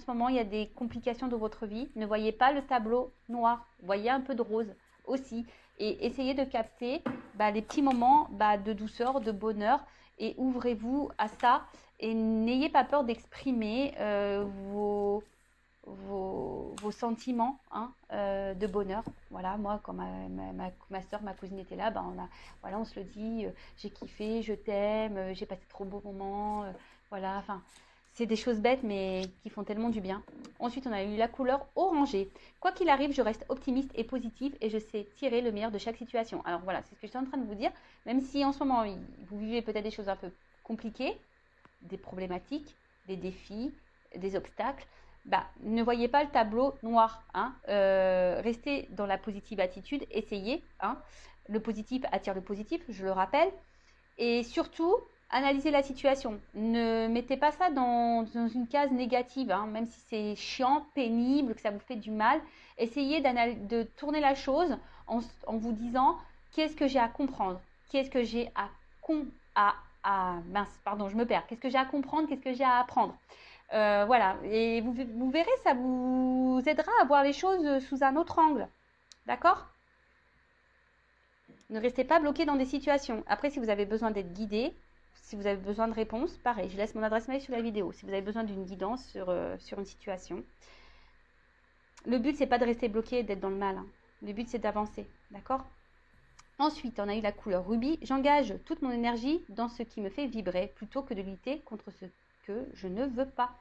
ce moment, il y a des complications dans votre vie, ne voyez pas le tableau noir. Voyez un peu de rose aussi. Et essayez de capter les petits moments de douceur, de bonheur. Et ouvrez-vous à ça. Et n'ayez pas peur d'exprimer vos sentiments de bonheur. Voilà, moi, quand ma soeur, ma cousine était là, on se le dit, j'ai kiffé, je t'aime, j'ai passé trop beaux moments. Voilà, enfin, c'est des choses bêtes, mais qui font tellement du bien. Ensuite, on a eu la couleur orangée. Quoi qu'il arrive, je reste optimiste et positive et je sais tirer le meilleur de chaque situation. Alors voilà, c'est ce que j'étais en train de vous dire. Même si en ce moment, vous vivez peut-être des choses un peu compliquées, des problématiques, des défis, des obstacles, ne voyez pas le tableau noir. Restez dans la positive attitude, essayez. Le positif attire le positif, je le rappelle. Et surtout, analysez la situation. Ne mettez pas ça dans une case négative, même si c'est chiant, pénible, que ça vous fait du mal. Essayez de tourner la chose en vous disant qu'est-ce que j'ai à comprendre, qu'est-ce que j'ai mince, pardon, je me perds. Qu'est-ce que j'ai à comprendre, qu'est-ce que j'ai à apprendre. Voilà, et vous verrez, ça vous aidera à voir les choses sous un autre angle. D'accord ? Ne restez pas bloqué dans des situations. Après, si vous avez besoin d'être guidé, si vous avez besoin de réponses, pareil, je laisse mon adresse mail sur la vidéo. Si vous avez besoin d'une guidance sur une situation. Le but, c'est pas de rester bloqué et d'être dans le mal. Le but, c'est d'avancer. D'accord ? Ensuite, on a eu la couleur rubis. J'engage toute mon énergie dans ce qui me fait vibrer plutôt que de lutter contre ce que je ne veux pas.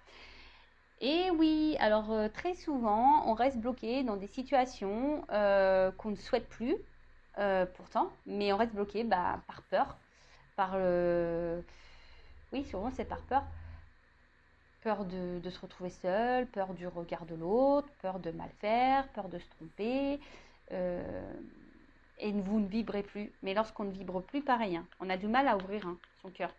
Et oui, alors très souvent, on reste bloqué dans des situations qu'on ne souhaite plus, pourtant, mais on reste bloqué par peur, oui, souvent c'est par peur. Peur de se retrouver seul, peur du regard de l'autre, peur de mal faire, peur de se tromper. Et vous ne vibrez plus. Mais lorsqu'on ne vibre plus, pareil, on a du mal à ouvrir son cœur.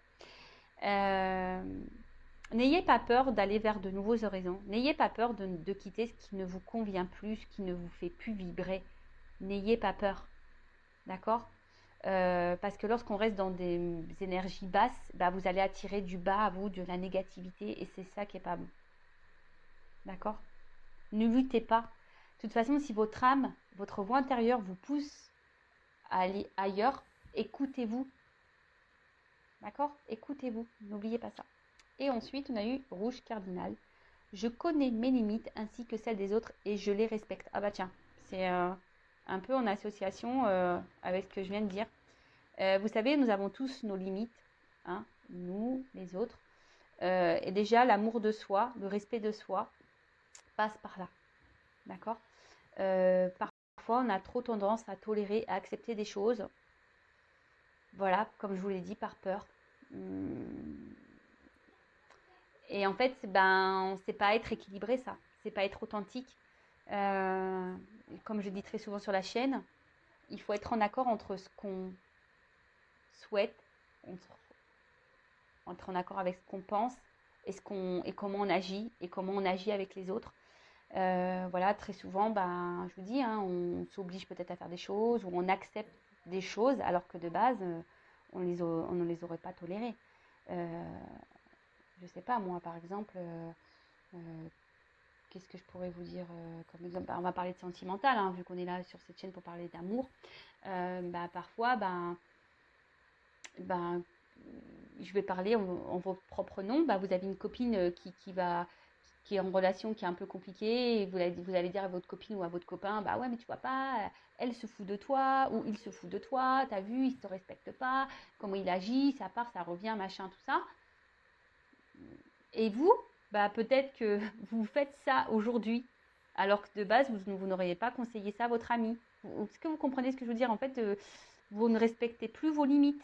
N'ayez pas peur d'aller vers de nouveaux horizons. N'ayez pas peur de quitter ce qui ne vous convient plus, ce qui ne vous fait plus vibrer. N'ayez pas peur. D'accord ? Parce que lorsqu'on reste dans des énergies basses, vous allez attirer du bas à vous, de la négativité, et c'est ça qui n'est pas bon. D'accord ? Ne luttez pas. De toute façon, si votre âme, votre voix intérieure vous pousse à aller ailleurs, écoutez-vous. D'accord ? Écoutez-vous. N'oubliez pas ça. Et ensuite, on a eu rouge cardinal. Je connais mes limites ainsi que celles des autres et je les respecte. Ah bah tiens, c'est un peu en association avec ce que je viens de dire. Vous savez, nous avons tous nos limites, nous, les autres. Et déjà, l'amour de soi, le respect de soi, passe par là. D'accord ? Parfois, on a trop tendance à tolérer, à accepter des choses. Voilà, comme je vous l'ai dit, par peur. Et en fait, c'est pas être équilibré, ça. C'est pas être authentique. Comme je dis très souvent sur la chaîne, il faut être en accord entre ce qu'on souhaite, être en accord avec ce qu'on pense et comment on agit et comment on agit avec les autres. Voilà, très souvent, je vous dis, on s'oblige peut-être à faire des choses ou on accepte des choses alors que de base, on ne les aurait pas tolérées. Je sais pas, moi, par exemple, qu'est-ce que je pourrais vous dire comme exemple ? On va parler de sentimental, vu qu'on est là sur cette chaîne pour parler d'amour. Parfois, je vais parler en votre propre nom. Vous avez une copine qui est en relation, qui est un peu compliquée, et vous allez dire à votre copine ou à votre copain, ouais, mais tu vois pas, elle se fout de toi, ou il se fout de toi, t'as vu, il te respecte pas, comment il agit, ça part, ça revient, machin, tout ça. Et vous, peut-être que vous faites ça aujourd'hui, alors que de base, vous n'auriez pas conseillé ça à votre ami. Est-ce que vous comprenez ce que je veux dire ? En fait, vous ne respectez plus vos limites.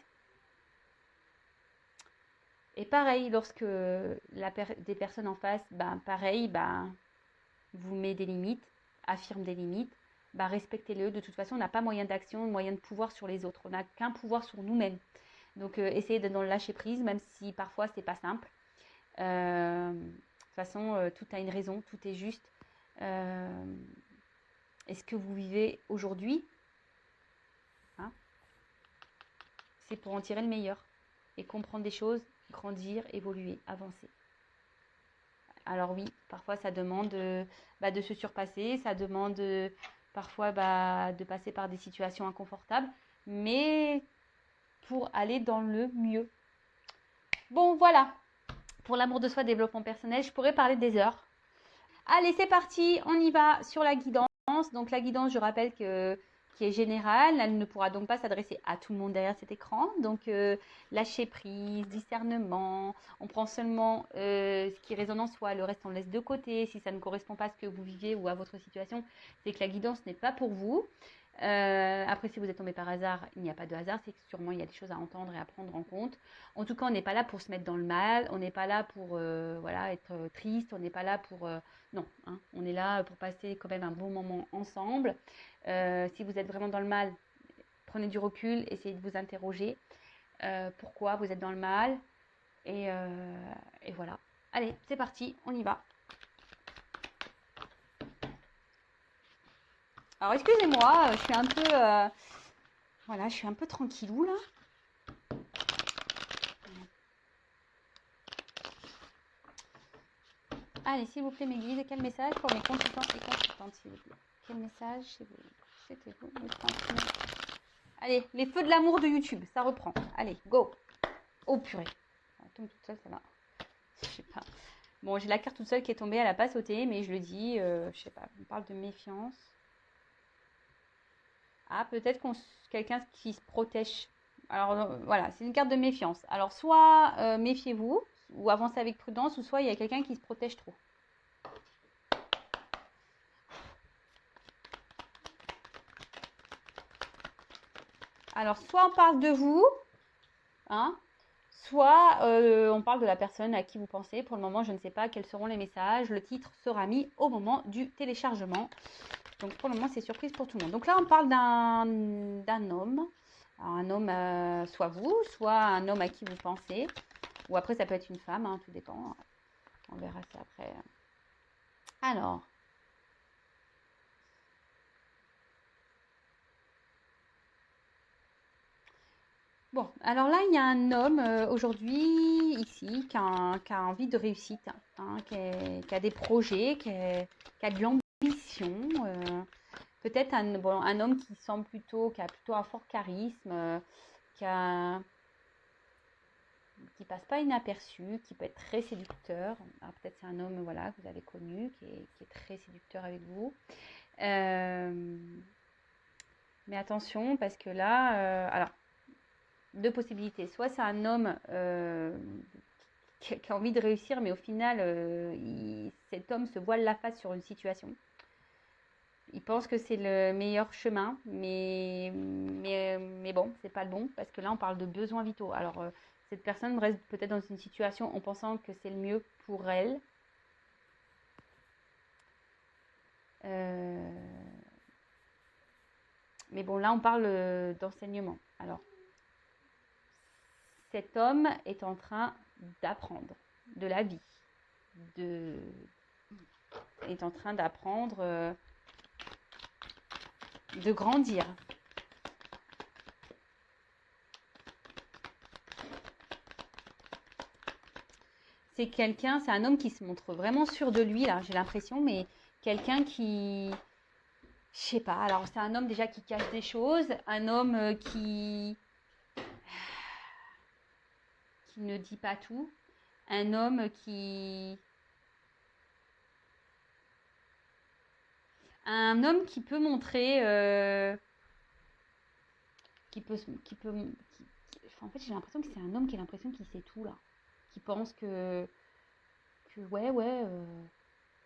Et pareil, lorsque des personnes en face, pareil, vous met des limites, affirme des limites, respectez-le. De toute façon, on n'a pas moyen d'action, moyen de pouvoir sur les autres. On n'a qu'un pouvoir sur nous-mêmes. Donc, essayez d'être dans le lâcher-prise, même si parfois, c'est pas simple. De toute façon, tout a une raison, tout est juste. Est-ce que vous vivez aujourd'hui, c'est pour en tirer le meilleur et comprendre des choses, grandir, évoluer, avancer. Alors oui, parfois ça demande de se surpasser, ça demande parfois de passer par des situations inconfortables, mais pour aller dans le mieux. Bon, voilà. Pour l'amour de soi, développement personnel, je pourrais parler des heures. Allez, c'est parti, on y va sur la guidance. Donc la guidance, je rappelle qui est générale, elle ne pourra donc pas s'adresser à tout le monde derrière cet écran. Donc lâcher prise, discernement, on prend seulement ce qui résonne en soi, le reste on laisse de côté. Si ça ne correspond pas à ce que vous vivez ou à votre situation, c'est que la guidance n'est pas pour vous. Après, si vous êtes tombé par hasard, il n'y a pas de hasard, c'est que sûrement il y a des choses à entendre et à prendre en compte. En tout cas, on n'est pas là pour se mettre dans le mal, on n'est pas là pour être triste, on n'est pas là pour... non, hein, on est là pour passer quand même un bon moment ensemble. Si vous êtes vraiment dans le mal, prenez du recul, essayez de vous interroger. Pourquoi vous êtes dans le mal et voilà. Allez, c'est parti, on y va. Alors, excusez-moi, je suis un peu... voilà, je suis un peu tranquillou, là. Allez, s'il vous plaît, mes guides, quel message pour mes consultants et consultantes, s'il vous plaît? Quel message souhaitez-vous me transmettre? Allez, les feux de l'amour de YouTube, ça reprend. Allez, go. Oh, purée. Elle tombe toute seule, ça va. Je sais pas. Bon, j'ai la carte toute seule qui est tombée, elle n'a pas sauté, mais je le dis, je sais pas, on parle de méfiance. Ah, peut-être quelqu'un qui se protège. Alors, voilà, c'est une carte de méfiance. Alors, soit méfiez-vous, ou avancez avec prudence, ou soit il y a quelqu'un qui se protège trop. Alors, soit on parle de vous, hein, soit on parle de la personne à qui vous pensez. Pour le moment, je ne sais pas quels seront les messages. Le titre sera mis au moment du téléchargement. Donc, pour le moment, c'est surprise pour tout le monde. Donc là, on parle d'un homme. Alors, un homme, soit vous, soit un homme à qui vous pensez. Ou après, ça peut être une femme, hein, tout dépend. On verra ça après. Alors. Bon, alors là, il y a un homme aujourd'hui, ici, qui a envie de réussite, hein, qui a des projets, qui a de l'ambition. Peut-être un homme qui a plutôt un fort charisme, qui passe pas inaperçu, qui peut être très séducteur. Alors peut-être c'est un homme voilà, que vous avez connu, qui est très séducteur avec vous. Mais attention, parce que là, alors, deux possibilités. Soit c'est un homme qui a envie de réussir, mais au final, cet homme se voile la face sur une situation. Il pense que c'est le meilleur chemin, mais bon, c'est pas le bon, parce que là, on parle de besoins vitaux. Alors, cette personne reste peut-être dans une situation en pensant que c'est le mieux pour elle. Mais bon, là, on parle d'enseignement. Alors, cet homme est en train d'apprendre de la vie, est en train d'apprendre, de grandir. C'est un homme qui se montre vraiment sûr de lui, là, j'ai l'impression, mais quelqu'un qui, je sais pas, alors c'est un homme déjà qui cache des choses, un homme qui ne dit pas tout, un homme qui peut montrer, en fait j'ai l'impression que c'est un homme qui a l'impression qu'il sait tout là, qui pense que ouais,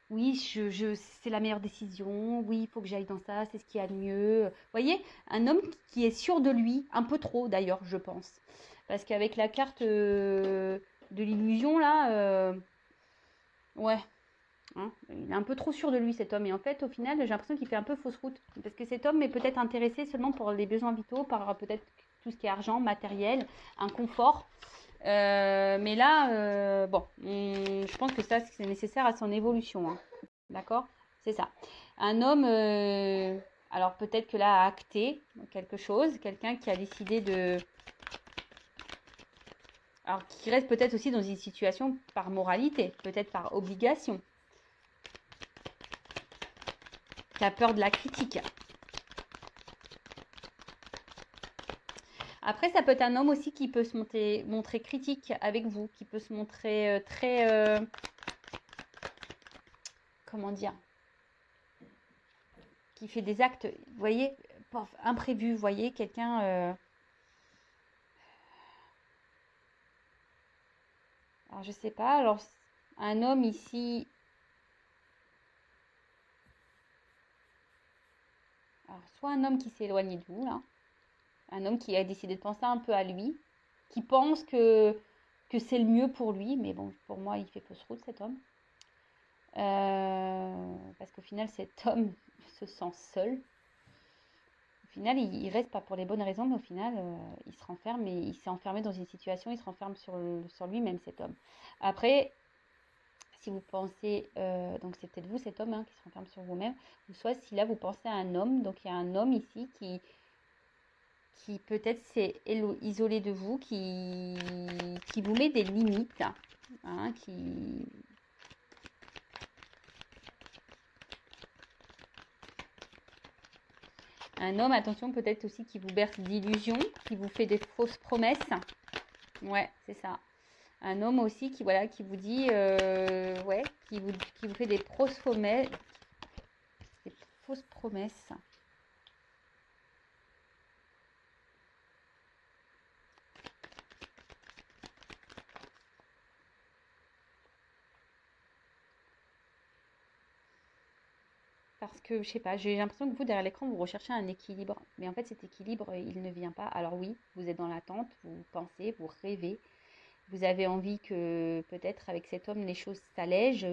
oui, c'est la meilleure décision, oui, il faut que j'aille dans ça, c'est ce qu'il y a de mieux. Vous voyez, un homme qui est sûr de lui, un peu trop d'ailleurs, je pense. Parce qu'avec la carte de l'illusion, là, ouais, hein, il est un peu trop sûr de lui cet homme. Et en fait, au final, j'ai l'impression qu'il fait un peu fausse route. Parce que cet homme est peut-être intéressé seulement pour les besoins vitaux, par peut-être tout ce qui est argent, matériel, un confort. Mais là, bon, je pense que ça, c'est nécessaire à son évolution. Hein. D'accord? C'est ça. Un homme, alors peut-être que là, a acté quelque chose, quelqu'un qui a décidé de... Alors, qui reste peut-être aussi dans une situation par moralité, peut-être par obligation. Qui a peur de la critique. Après, ça peut être un homme aussi qui peut se montrer critique avec vous, qui peut se montrer très... comment dire? Qui fait des actes, vous voyez, imprévus, vous voyez, quelqu'un... alors, je sais pas, alors, un homme ici... Alors, soit un homme qui s'est éloigné de vous, là. Un homme qui a décidé de penser un peu à lui, qui pense que c'est le mieux pour lui, mais bon, pour moi, il fait fausse route, cet homme. Parce qu'au final, cet homme se sent seul. Au final, il reste pas pour les bonnes raisons, mais au final, il se renferme et il s'est enfermé dans une situation, il se renferme sur lui-même, cet homme. Après, si vous pensez, donc c'est peut-être vous, cet homme, hein, qui se renferme sur vous-même, ou soit si là, vous pensez à un homme, donc il y a un homme ici qui peut-être s'est isolé de vous, qui vous met des limites, hein, un homme, attention, peut-être aussi qui vous berce d'illusions, qui vous fait des fausses promesses. Ouais, c'est ça. Un homme aussi qui, voilà, qui vous dit, ouais, qui vous fait des fausses promesses. Des fausses promesses. Parce que, je sais pas, j'ai l'impression que vous, derrière l'écran, vous recherchez un équilibre. Mais en fait, cet équilibre, il ne vient pas. Alors oui, vous êtes dans l'attente, vous pensez, vous rêvez. Vous avez envie que peut-être avec cet homme, les choses s'allègent,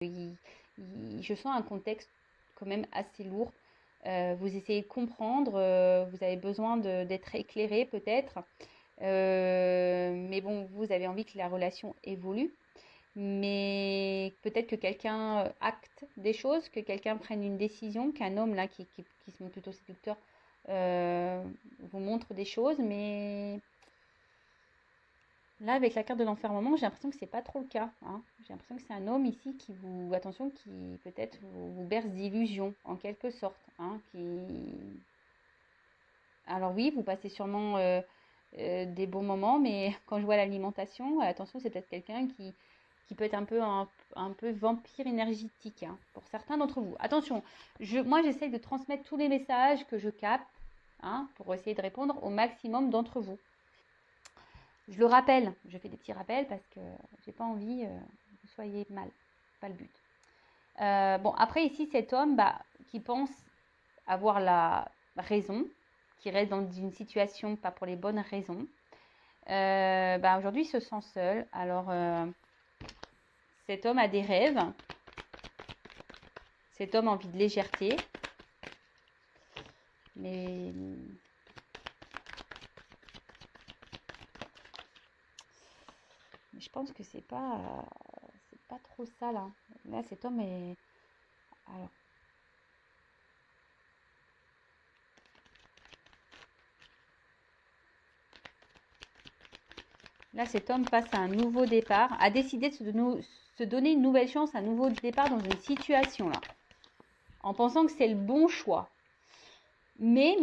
je sens un contexte quand même assez lourd. Vous essayez de comprendre, vous avez besoin d'être éclairé peut-être. Mais bon, vous avez envie que la relation évolue. Mais peut-être que quelqu'un acte des choses, que quelqu'un prenne une décision, qu'un homme là qui se montre plutôt séducteur vous montre des choses, mais là, avec la carte de l'enfermement, j'ai l'impression que c'est pas trop le cas, hein. J'ai l'impression que c'est un homme ici qui vous, attention, qui peut-être vous berce d'illusions, en quelque sorte, hein, alors oui, vous passez sûrement des bons moments, mais quand je vois l'alimentation, attention, c'est peut-être quelqu'un qui peut être un peu vampire énergétique, hein, pour certains d'entre vous. Attention, moi j'essaye de transmettre tous les messages que je capte, hein, pour essayer de répondre au maximum d'entre vous. Je le rappelle, je fais des petits rappels parce que j'ai pas envie que vous soyez mal, pas le but. Bon, après ici, cet homme qui pense avoir la raison, qui reste dans une situation pas pour les bonnes raisons, aujourd'hui il se sent seul. Alors, cet homme a des rêves, cet homme a envie de légèreté, mais je pense que c'est pas trop ça là. Là, cet homme est... Alors, là, cet homme passe à un nouveau départ, a décidé de se donner une nouvelle chance, un nouveau départ dans une situation là, en pensant que c'est le bon choix. Mais,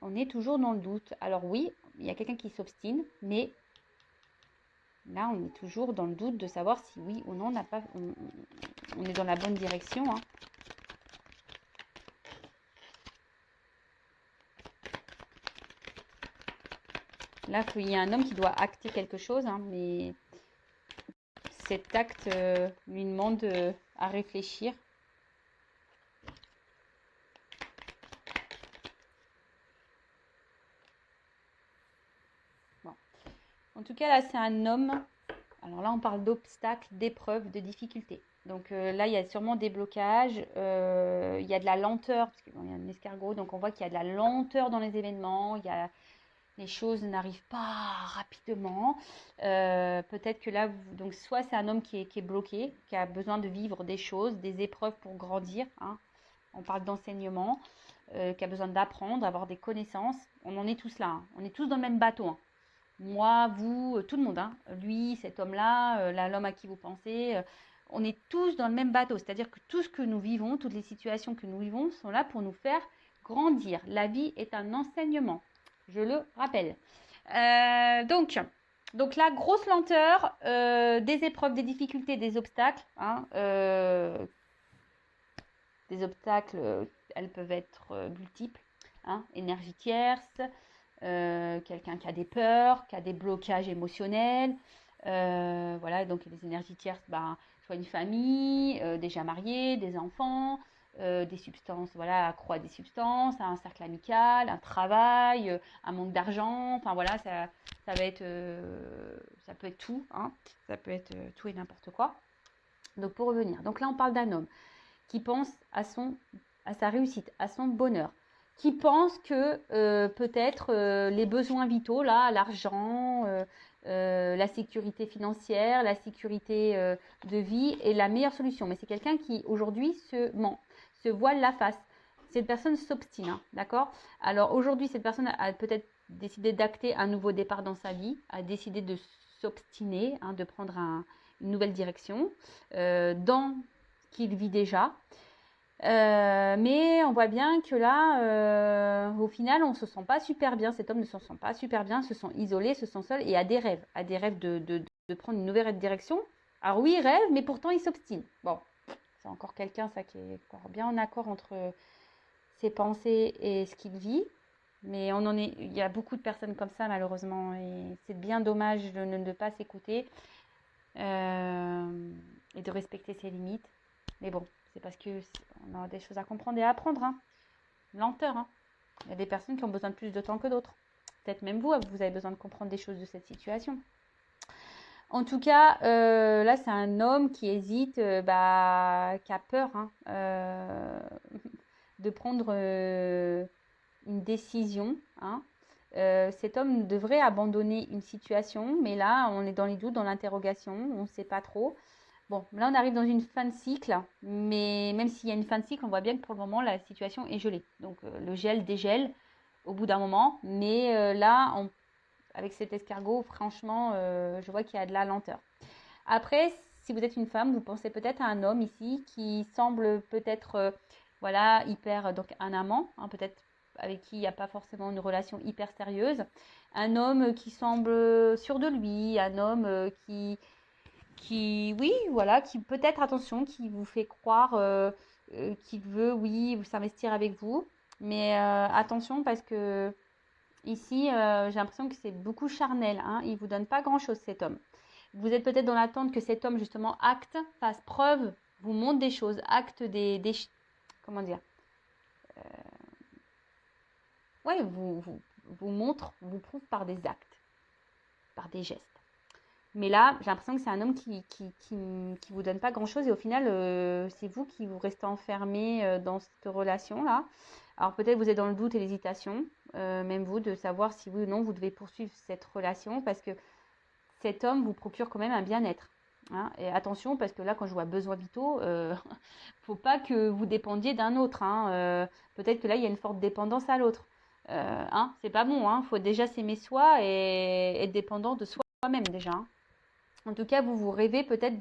on est toujours dans le doute. Alors oui, il y a quelqu'un qui s'obstine, mais là, on est toujours dans le doute de savoir si oui ou non on est dans la bonne direction, hein. Là, il y a un homme qui doit acter quelque chose, hein, mais cet acte lui demande à réfléchir. Bon. En tout cas, là, c'est un homme. Alors là, on parle d'obstacles, d'épreuves, de difficultés. Donc là, il y a sûrement des blocages, il y a de la lenteur, parce qu'il y a un escargot, donc on voit qu'il y a de la lenteur dans les événements, les choses n'arrivent pas rapidement. Peut-être que là, donc soit c'est un homme qui est bloqué, qui a besoin de vivre des choses, des épreuves pour grandir, hein. On parle d'enseignement, qui a besoin d'apprendre, d'avoir des connaissances. On en est tous là, hein. On est tous dans le même bateau, hein. moi, vous, tout le monde, hein, lui, cet homme-là, l'homme à qui vous pensez, on est tous dans le même bateau. C'est-à-dire que tout ce que nous vivons, toutes les situations que nous vivons sont là pour nous faire grandir. La vie est un enseignement, je le rappelle. Donc la grosse lenteur, des épreuves, des difficultés, des obstacles. Hein, des obstacles, elles peuvent être multiples. Hein, énergie tierce, quelqu'un qui a des peurs, qui a des blocages émotionnels. Voilà, donc les énergies tierces, soit une famille, déjà mariée, des enfants, des substances, voilà, accro à des substances, un cercle amical, un travail, un manque d'argent, enfin voilà, ça va être, ça peut être tout, hein, ça peut être tout et n'importe quoi. Donc pour revenir, donc là on parle d'un homme qui pense à sa réussite, à son bonheur, qui pense que peut-être les besoins vitaux, là, l'argent, la sécurité financière, la sécurité de vie est la meilleure solution. Mais c'est quelqu'un qui aujourd'hui se ment, se voile la face. Cette personne s'obstine, hein, d'accord? Alors aujourd'hui, cette personne a peut-être décidé d'acter un nouveau départ dans sa vie, a décidé de s'obstiner, hein, de prendre une nouvelle direction dans ce qu'il vit déjà. Mais on voit bien que là, au final, on ne se sent pas super bien. Cet homme ne se sent pas super bien, se sent isolé, se sent seul et a des rêves de prendre une nouvelle direction. Alors oui, il rêve, mais pourtant il s'obstine. Bon, c'est encore quelqu'un, ça, qui est encore bien en accord entre ses pensées et ce qu'il vit. Mais il y a beaucoup de personnes comme ça, malheureusement, et c'est bien dommage de ne pas s'écouter et de respecter ses limites. Mais bon, c'est parce qu'on a des choses à comprendre et à apprendre. Hein. Lenteur. Hein. Il y a des personnes qui ont besoin de plus de temps que d'autres. Peut-être même vous avez besoin de comprendre des choses de cette situation. En tout cas, là, c'est un homme qui hésite, qui a peur de prendre une décision. Hein. Cet homme devrait abandonner une situation, mais là, on est dans les doutes, dans l'interrogation, on ne sait pas trop. Bon, là, on arrive dans une fin de cycle, mais même s'il y a une fin de cycle, on voit bien que pour le moment, la situation est gelée. Donc, le gel dégèle au bout d'un moment, mais là, avec cet escargot, franchement, je vois qu'il y a de la lenteur. Après, si vous êtes une femme, vous pensez peut-être à un homme ici qui semble peut-être, voilà, hyper, donc un amant, hein, peut-être avec qui il n'y a pas forcément une relation hyper sérieuse. Un homme qui semble sûr de lui, un homme oui, voilà, qui peut-être, attention, qui vous fait croire qu'il veut, oui, s'investir avec vous. Mais attention parce que ici, j'ai l'impression que c'est beaucoup charnel. Hein, il ne vous donne pas grand-chose, cet homme. Vous êtes peut-être dans l'attente que cet homme, justement, acte, fasse preuve, vous montre des choses, acte comment dire, ouais, vous montre, vous prouve par des actes, par des gestes. Mais là, j'ai l'impression que c'est un homme qui vous donne pas grand-chose et au final, c'est vous qui vous restez enfermé dans cette relation-là. Alors peut-être vous êtes dans le doute et l'hésitation, même vous, de savoir si oui ou non vous devez poursuivre cette relation parce que cet homme vous procure quand même un bien-être. Hein. Et attention, parce que là, quand je vois besoins vitaux, faut pas que vous dépendiez d'un autre. Hein. Peut-être que là, il y a une forte dépendance à l'autre. Hein, c'est pas bon. Hein. Faut déjà s'aimer soi et être dépendant de soi-même déjà. Hein. En tout cas, vous rêvez peut-être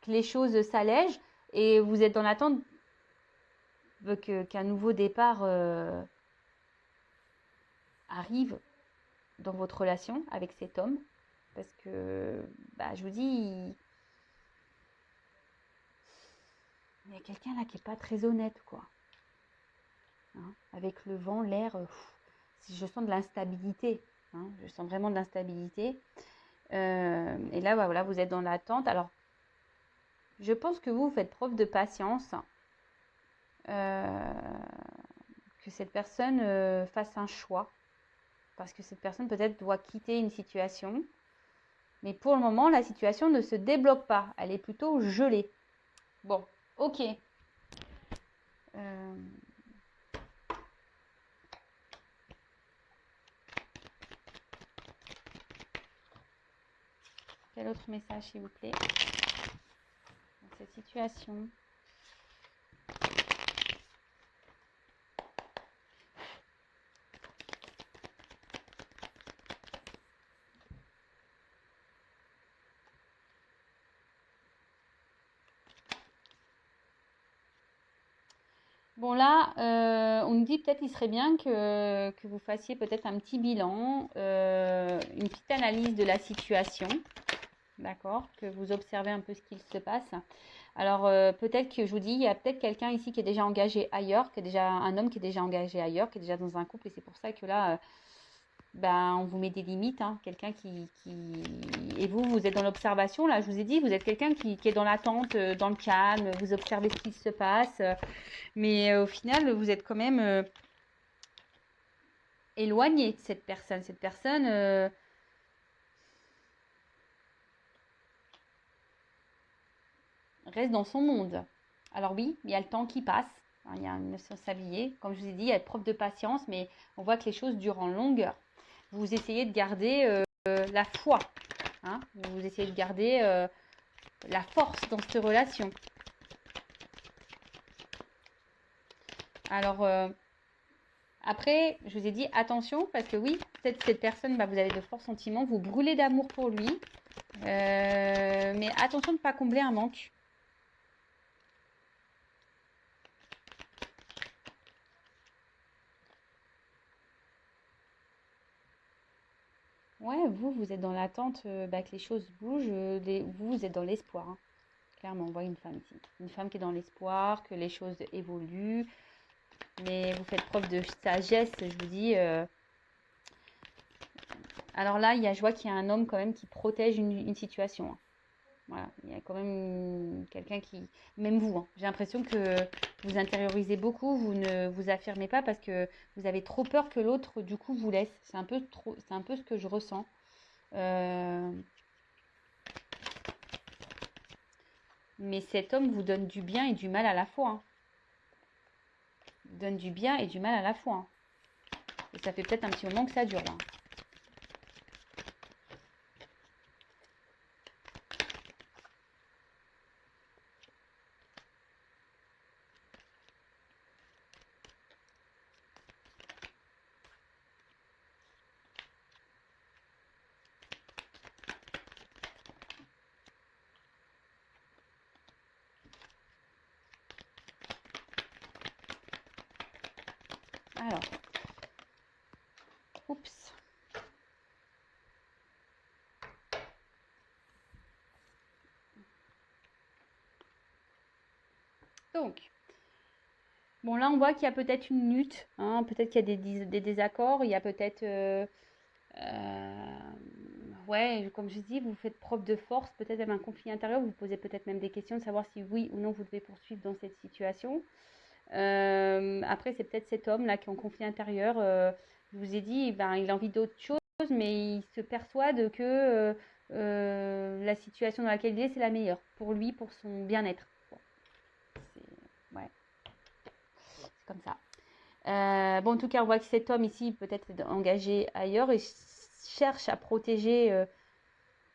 que les choses s'allègent et vous êtes dans l'attente qu'un nouveau départ arrive dans votre relation avec cet homme. Parce que, je vous dis, il y a quelqu'un là qui n'est pas très honnête, quoi. Hein, avec le vent, l'air, je sens de l'instabilité. Hein, je sens vraiment de l'instabilité. Et là, voilà, vous êtes dans l'attente. Alors, je pense que vous faites preuve de patience. Que cette personne fasse un choix. Parce que cette personne peut-être doit quitter une situation. Mais pour le moment, la situation ne se débloque pas. Elle est plutôt gelée. Bon, ok. Quel autre message, s'il vous plaît, dans cette situation? Bon là, on nous dit peut-être il serait bien que vous fassiez peut-être un petit bilan, une petite analyse de la situation, d'accord? Que vous observez un peu ce qu'il se passe. Alors peut-être que je vous dis, il y a peut-être quelqu'un ici qui est déjà engagé ailleurs, qui est déjà un homme qui est déjà engagé ailleurs, qui est déjà dans un couple, et c'est pour ça que là, ben, on vous met des limites, hein. Quelqu'un Et vous êtes dans l'observation, là, je vous ai dit, vous êtes quelqu'un qui est dans l'attente, dans le calme, vous observez ce qui se passe, mais au final, vous êtes quand même éloigné de cette personne. Cette personne reste dans son monde. Alors oui, il y a le temps qui passe, hein, il y a une s'habiller. Comme je vous ai dit, il y a preuve de patience, mais on voit que les choses durent en longueur. Vous essayez de garder la foi, hein, vous essayez de garder la force dans cette relation. Alors, après, je vous ai dit attention, parce que oui, peut-être cette personne, bah, vous avez de forts sentiments, vous brûlez d'amour pour lui, mais attention de ne pas combler un manque. Ouais, vous êtes dans l'attente bah, que les choses bougent, vous êtes dans l'espoir, hein. Clairement, on voit une femme ici. Une femme qui est dans l'espoir, que les choses évoluent, mais vous faites preuve de sagesse, je vous dis. Alors là, je vois qu'il y a un homme quand même qui protège une situation, hein. Voilà, il y a quand même quelqu'un qui, même vous, hein, j'ai l'impression que vous intériorisez beaucoup, vous ne vous affirmez pas parce que vous avez trop peur que l'autre, du coup, vous laisse. C'est un peu trop, c'est un peu ce que je ressens. Euh, mais cet homme vous donne du bien et du mal à la fois, hein. Il donne du bien et du mal à la fois, hein. Et ça fait peut-être un petit moment que ça dure là. Alors, oups. Donc, bon, là, on voit qu'il y a peut-être une lutte, hein, peut-être qu'il y a des désaccords, il y a peut-être, ouais, comme je dis, vous faites preuve de force, peut-être même un conflit intérieur, vous vous posez peut-être même des questions de savoir si oui ou non vous devez poursuivre dans cette situation. Après, c'est peut-être cet homme-là qui est en conflit intérieur. Je vous ai dit, ben, il a envie d'autre chose, mais il se persuade que la situation dans laquelle il est, c'est la meilleure pour lui, pour son bien-être. Bon, ouais, c'est comme ça. Bon, en tout cas, on voit que cet homme ici peut-être engagé ailleurs et cherche à protéger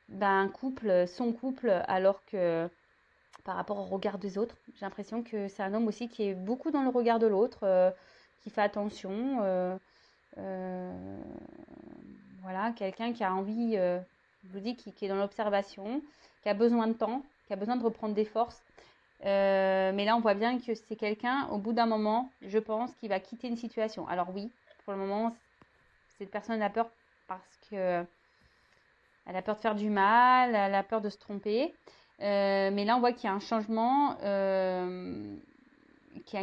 ben, un couple, son couple, alors que par rapport au regard des autres, j'ai l'impression que c'est un homme aussi qui est beaucoup dans le regard de l'autre, qui fait attention. Euh, voilà, quelqu'un qui a envie, je vous dis, qui est dans l'observation, qui a besoin de temps, qui a besoin de reprendre des forces. Mais là, on voit bien que c'est quelqu'un, au bout d'un moment, je pense, qui va quitter une situation. Alors oui, pour le moment, cette personne a peur parce que elle a peur de faire du mal, elle a peur de se tromper. Mais là, on voit qu'il y a un changement, qu'il y a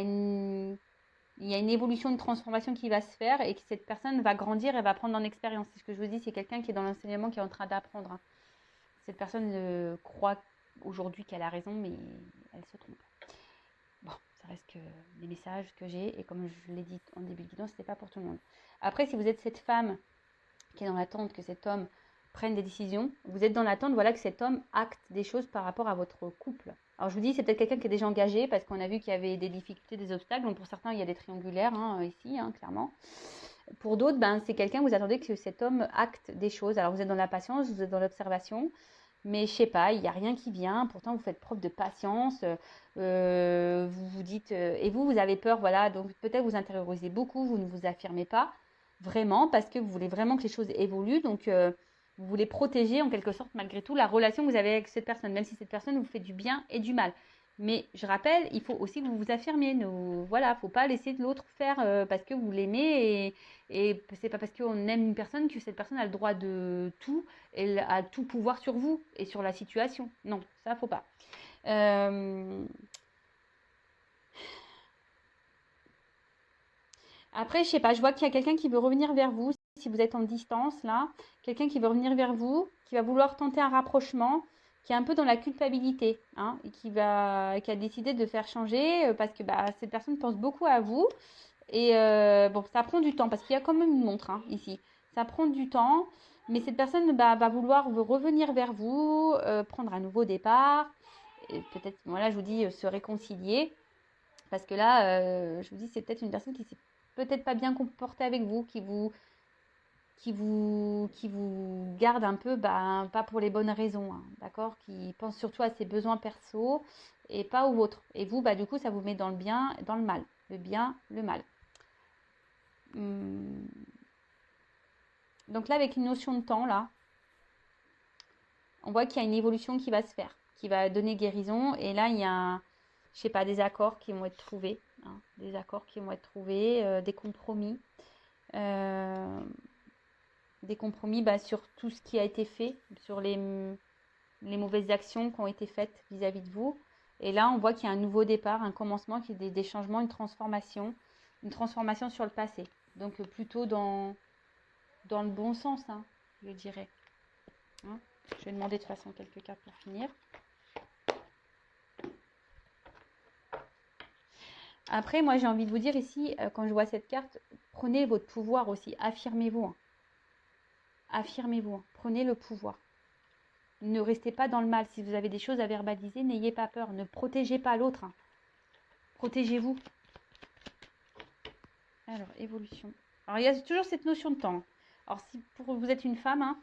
il y a une évolution, une transformation qui va se faire et que cette personne va grandir et va prendre en expérience. C'est ce que je vous dis, c'est quelqu'un qui est dans l'enseignement, qui est en train d'apprendre, hein. Cette personne croit aujourd'hui qu'elle a raison, mais elle se trompe. Bon, ça reste que les messages que j'ai, et comme je l'ai dit en début de vidéo, ce n'est pas pour tout le monde. Après, si vous êtes cette femme qui est dans l'attente que cet homme prenne des décisions, vous êtes dans l'attente, voilà, que cet homme acte des choses par rapport à votre couple. Alors je vous dis, c'est peut-être quelqu'un qui est déjà engagé, parce qu'on a vu qu'il y avait des difficultés, des obstacles. Donc pour certains, il y a des triangulaires, hein, ici, hein, clairement. Pour d'autres, ben, c'est quelqu'un, vous attendez que cet homme acte des choses. Alors vous êtes dans la patience, vous êtes dans l'observation, mais je sais pas, il n'y a rien qui vient. Pourtant, vous faites preuve de patience. Vous vous dites, et vous avez peur, voilà. Donc peut-être vous intériorisez beaucoup, vous ne vous affirmez pas vraiment parce que vous voulez vraiment que les choses évoluent. Donc vous voulez protéger en quelque sorte malgré tout la relation que vous avez avec cette personne, même si cette personne vous fait du bien et du mal. Mais je rappelle, il faut aussi que vous vous affirmiez. Voilà, faut pas laisser l'autre faire parce que vous l'aimez et c'est pas parce qu'on aime une personne que cette personne a le droit de tout, elle a tout pouvoir sur vous et sur la situation. Non, ça faut pas. Euh, Après, je sais pas, je vois qu'il y a quelqu'un qui veut revenir vers vous. Si vous êtes en distance là, quelqu'un qui veut revenir vers vous, qui va vouloir tenter un rapprochement, qui est un peu dans la culpabilité, hein, et qui a décidé de faire changer parce que bah, cette personne pense beaucoup à vous. Et bon, ça prend du temps parce qu'il y a quand même une montre hein, ici. Ça prend du temps, mais cette personne bah, va vouloir revenir vers vous, prendre un nouveau départ, et peut-être, voilà, je vous dis, se réconcilier. Parce que là, je vous dis, c'est peut-être une personne qui s'est peut-être pas bien comportée avec vous, qui vous garde un peu, bah, pas pour les bonnes raisons, hein, d'accord? Qui pense surtout à ses besoins perso et pas aux vôtres. Et vous, bah, du coup, ça vous met dans le bien et dans le mal. Le bien, le mal. Hum. Donc là, avec une notion de temps, là, on voit qu'il y a une évolution qui va se faire, qui va donner guérison. Et là, il y a, je sais pas, des accords qui vont être trouvés, hein, des accords qui vont être trouvés, des compromis. Euh, des compromis bah, sur tout ce qui a été fait, sur les mauvaises actions qui ont été faites vis-à-vis de vous. Et là, on voit qu'il y a un nouveau départ, un commencement, qu'il y a des changements, une transformation sur le passé. Donc plutôt dans le bon sens, hein, je dirais. Hein, je vais demander de toute façon quelques cartes pour finir. Après, moi, j'ai envie de vous dire ici, quand je vois cette carte, prenez votre pouvoir aussi, affirmez-vous. Hein. Affirmez-vous, hein. Prenez le pouvoir. Ne restez pas dans le mal. Si vous avez des choses à verbaliser, n'ayez pas peur. Ne protégez pas l'autre. Hein. Protégez-vous. Alors, évolution. Alors, il y a toujours cette notion de temps. Alors, si pour vous êtes une femme, hein,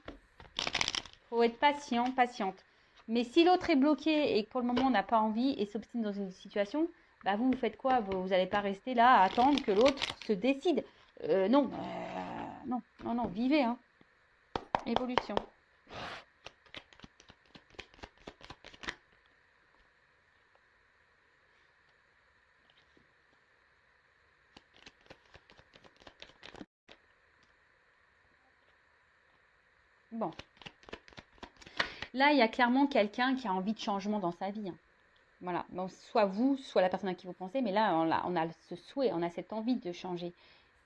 faut être patient, patiente. Mais si l'autre est bloqué et que pour le moment on n'a pas envie et s'obstine dans une situation, bah vous faites quoi? Vous n'allez pas rester là à attendre que l'autre se décide. Non, non, non, non, vivez. Hein. Évolution. Bon. Là, il y a clairement quelqu'un qui a envie de changement dans sa vie. Hein. Voilà, donc soit vous, soit la personne à qui vous pensez, mais là, on a ce souhait, on a cette envie de changer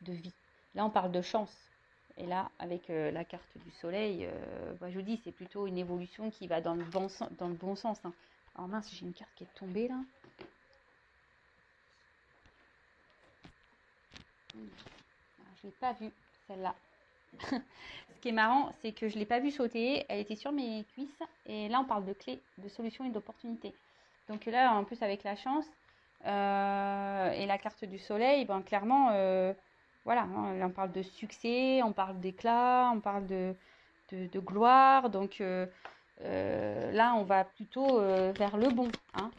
de vie. Là, on parle de chance. Et là, avec la carte du soleil, bah, je vous dis, c'est plutôt une évolution qui va dans le bon sens. Hein. Alors mince, j'ai une carte qui est tombée là. Alors, je ne l'ai pas vue, celle-là. Ce qui est marrant, c'est que je ne l'ai pas vue sauter, elle était sur mes cuisses. Et là, on parle de clés, de solutions et d'opportunités. Donc là, en plus, avec la chance et la carte du soleil, ben, clairement, voilà, hein, là, on parle de succès, on parle d'éclat, on parle de gloire. Donc là, on va plutôt vers le bon. Hein.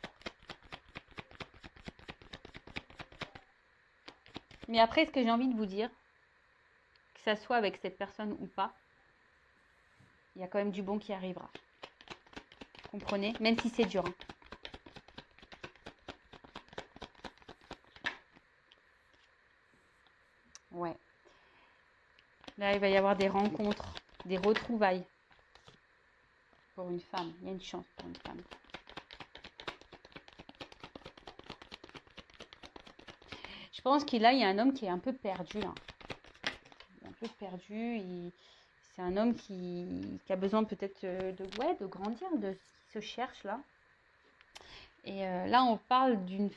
Mais après, ce que j'ai envie de vous dire, que ça soit avec cette personne ou pas, il y a quand même du bon qui arrivera. Comprenez? Même si c'est dur. Hein. Ouais. Là, il va y avoir des rencontres, des retrouvailles pour une femme. Il y a une chance pour une femme. Je pense qu'il y a un homme qui est un peu perdu. Là. Un peu perdu. C'est un homme qui a besoin peut-être de grandir, qui se cherche là. Et là, on parle d'une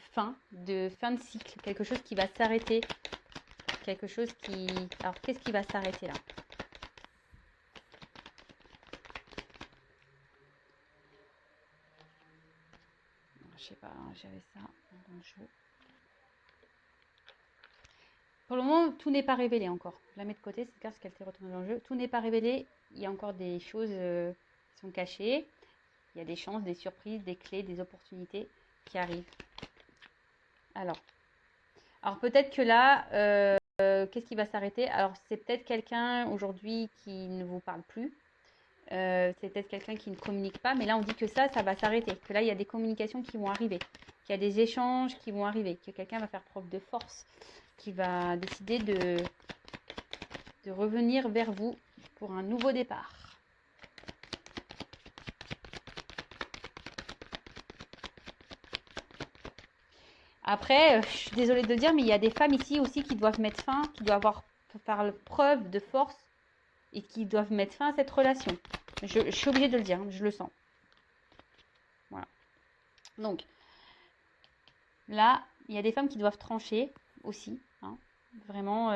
de fin de cycle, quelque chose qui va s'arrêter. Quelque chose qui... Alors, qu'est-ce qui va s'arrêter là? Je sais pas, hein, j'avais ça dans le jeu. Pour le moment, tout n'est pas révélé encore. Je la mets de côté, cette carte, qu'elle s'est retournée dans le jeu. Tout n'est pas révélé. Il y a encore des choses qui sont cachées. Il y a des chances, des surprises, des clés, des opportunités qui arrivent. Alors peut-être que là, qu'est-ce qui va s'arrêter? Alors, c'est peut-être quelqu'un aujourd'hui qui ne vous parle plus. C'est peut-être quelqu'un qui ne communique pas, mais là on dit que ça va s'arrêter, que là il y a des communications qui vont arriver, qu'il y a des échanges qui vont arriver, que quelqu'un va faire preuve de force, qui va décider de revenir vers vous pour un nouveau départ. Après, je suis désolée de le dire, mais il y a des femmes ici aussi qui doivent mettre fin, qui doivent faire preuve de force et qui doivent mettre fin à cette relation. Je suis obligée de le dire, je le sens. Voilà. Donc, là, il y a des femmes qui doivent trancher aussi, hein, vraiment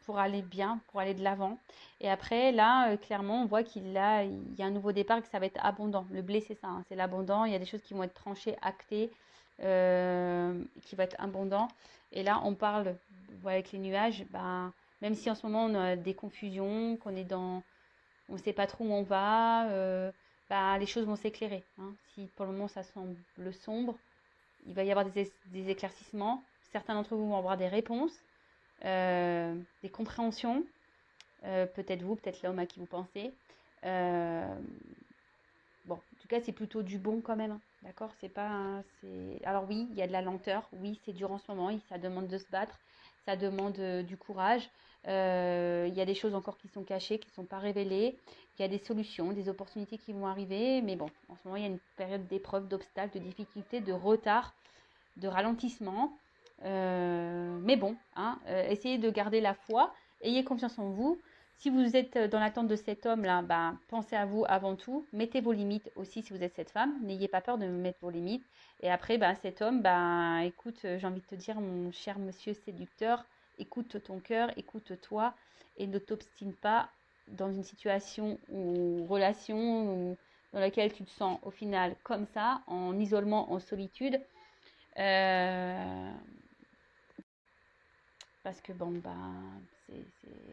pour aller bien, pour aller de l'avant. Et après, là, clairement, on voit il y a un nouveau départ et que ça va être abondant. Le blé, c'est ça, hein, c'est l'abondant. Il y a des choses qui vont être tranchées, actées, qui va être abondant. Et là, on parle, voilà, avec les nuages, ben, même si en ce moment on a des confusions, qu'on est dans, on ne sait pas trop où on va, ben, les choses vont s'éclairer, hein. Si pour le moment ça semble sombre, il va y avoir des éclaircissements. Certains d'entre vous vont avoir des réponses, des compréhensions. Peut-être vous, peut-être l'homme à qui vous pensez. Bon, en tout cas, c'est plutôt du bon quand même, hein. D'accord, c'est pas. Alors oui, il y a de la lenteur. Oui, c'est dur en ce moment. Ça demande de se battre. Ça demande du courage. Il y a des choses encore qui sont cachées, qui ne sont pas révélées. Il y a des solutions, des opportunités qui vont arriver. Mais bon, en ce moment, il y a une période d'épreuve, d'obstacles, de difficultés, de retard, de ralentissement. Mais bon, hein, essayez de garder la foi. Ayez confiance en vous. Si vous êtes dans l'attente de cet homme-là, ben, pensez à vous avant tout. Mettez vos limites aussi si vous êtes cette femme. N'ayez pas peur de mettre vos limites. Et après, ben, cet homme, ben, écoute, j'ai envie de te dire, mon cher monsieur séducteur, écoute ton cœur, écoute-toi et ne t'obstine pas dans une situation ou relation dans laquelle tu te sens au final comme ça, en isolement, en solitude. Parce que bon, bah,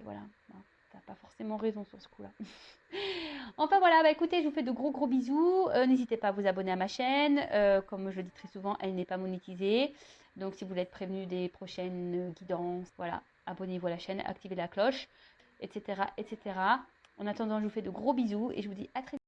voilà, hein, t'as pas forcément raison sur ce coup-là. Enfin voilà, bah écoutez, je vous fais de gros bisous. N'hésitez pas à vous abonner à ma chaîne. Comme je le dis très souvent, elle n'est pas monétisée. Donc si vous voulez être prévenu des prochaines guidances, voilà, abonnez-vous à la chaîne, activez la cloche, etc., etc. En attendant, je vous fais de gros bisous et je vous dis à très vite.